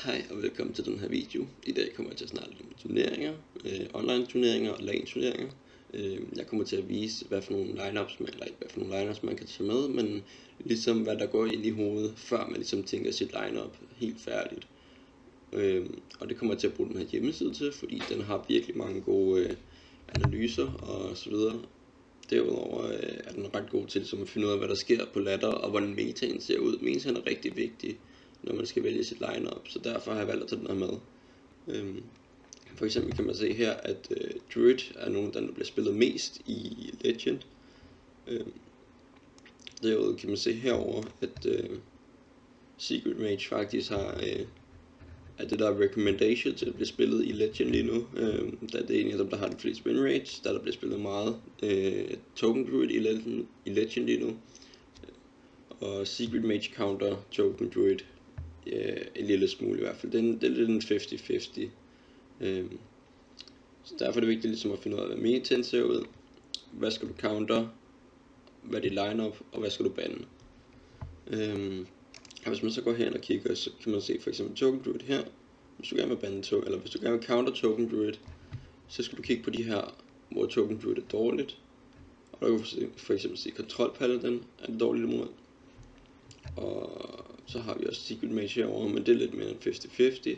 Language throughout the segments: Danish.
Hej og velkommen til den her video. I dag kommer jeg til at snakke lidt om turneringer, online turneringer og LAN turneringer. Jeg kommer til at vise hvad for nogle lineups man kan tage med, men ligesom hvad der går ind i hovedet, før man ligesom tænker sit lineup helt færdigt. Og det kommer jeg til at bruge den her hjemmeside til, fordi den har virkelig mange gode analyser og så videre. Derudover er den ret god til at finde ud af hvad der sker på ladder og hvordan metaen ser ud. Metaen er rigtig vigtig, når man skal vælge sit lineup, så derfor har jeg valgt at tage den her med. For eksempel kan man se her, at Druid er nogen, der bliver spillet mest i Legend. Derudover kan man se herover, at Secret Mage faktisk har at det der er recommendation til at blive spillet i Legend lige nu, da det er en af dem, der har den fleste win rates, der bliver spillet meget Token Druid i Legend lige nu. Og Secret Mage counter Token Druid en lille smule i hvert fald. Det er lidt en 50-50. Så derfor er det vigtigt ligesom at finde ud af, hvad metaen ser ud. Hvad skal du counter? Hvad er dit lineup? Og hvad skal du bande? Og hvis man så går hen og kigger, så kan man se for eksempel Token Druid her. Hvis du gerne vil bande eller hvis du gerne vil counter Token Druid, så skal du kigge på de her, hvor Token Druid er dårligt. Og der kan du for eksempel se Control Paladin er det dårligt imod. Og så har vi også Secret Mage herovre, men det er lidt mere end 50-50.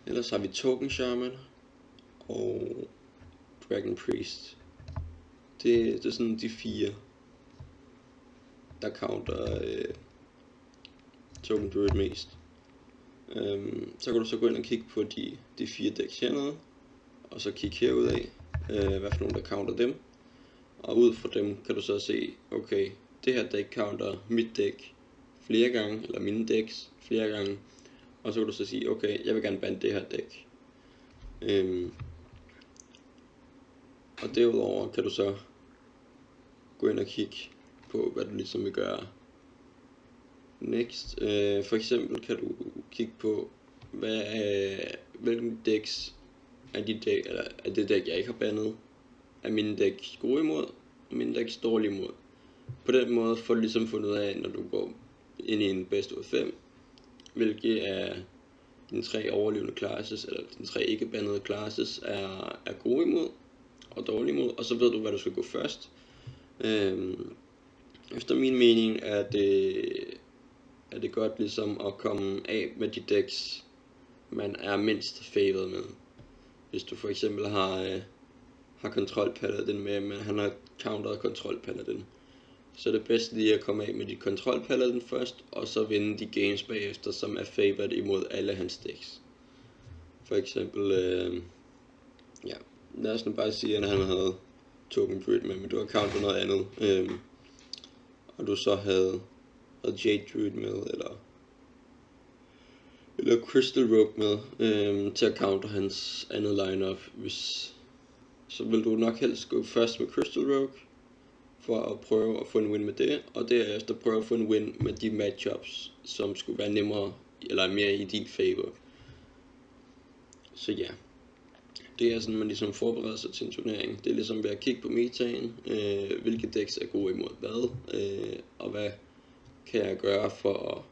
Ellers har vi Token Shaman og Dragon Priest. Det er sådan de fire, der counter Token Druid mest. Så kan du så gå ind og kigge på de fire decks hernede, og så kigge herudaf, hvad for nogle der counter dem. Og ud fra dem kan du så se, okay, det her deck counter mit deck flere gange, eller mine decks flere gange. Og så kan du så sige, okay, jeg vil gerne bande det her deck. Og derudover kan du så gå ind og kigge på, hvad du ligesom vil gøre next. For eksempel kan du kigge på, hvilken decks er det deck, jeg ikke har bandet, er mine decks gode imod, og mine decks dårlige imod. På den måde får du ligesom fundet ud af, når du går ind i en best of 5, hvilke af dine 3 overlevende classes, eller dine 3 ikke bandede classes, er gode imod og dårlige imod, og så ved du, hvad du skal gå først. Efter min mening er det godt ligesom at komme af med de decks, man er mindst favored med. Hvis du for eksempel har Control Paladin med, men han har counteret Control Paladin, så er det bedst lige at komme af med dit Control Paladin først, og så vinde de games bagefter, som er favored imod alle hans decks. For eksempel, lad os nu bare sige, at han havde Token Druid med, men du har countet noget andet, og du så havde Jade Druid med, eller Crystal Rogue med, til at counter hans andet lineup. Så vil du nok helst gå først med Crystal Rogue, for at prøve at få en win med det, og derefter prøve at få en win med de matchups, som skulle være nemmere, eller mere i din favor. Så ja, det er sådan, man ligesom forbereder sig til en turnering. Det er ligesom ved at kigge på metaen, hvilke decks er gode imod hvad, og hvad kan jeg gøre for at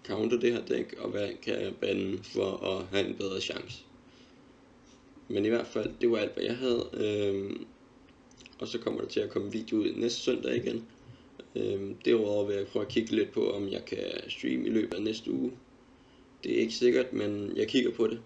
counter det her deck, og hvad kan jeg bande for at have en bedre chance. Men i hvert fald, det var alt hvad jeg havde. Og så kommer der til at komme video ud næste søndag igen. Derudover vil jeg prøve at kigge lidt på, om jeg kan streame i løbet af næste uge. Det er ikke sikkert, men jeg kigger på det.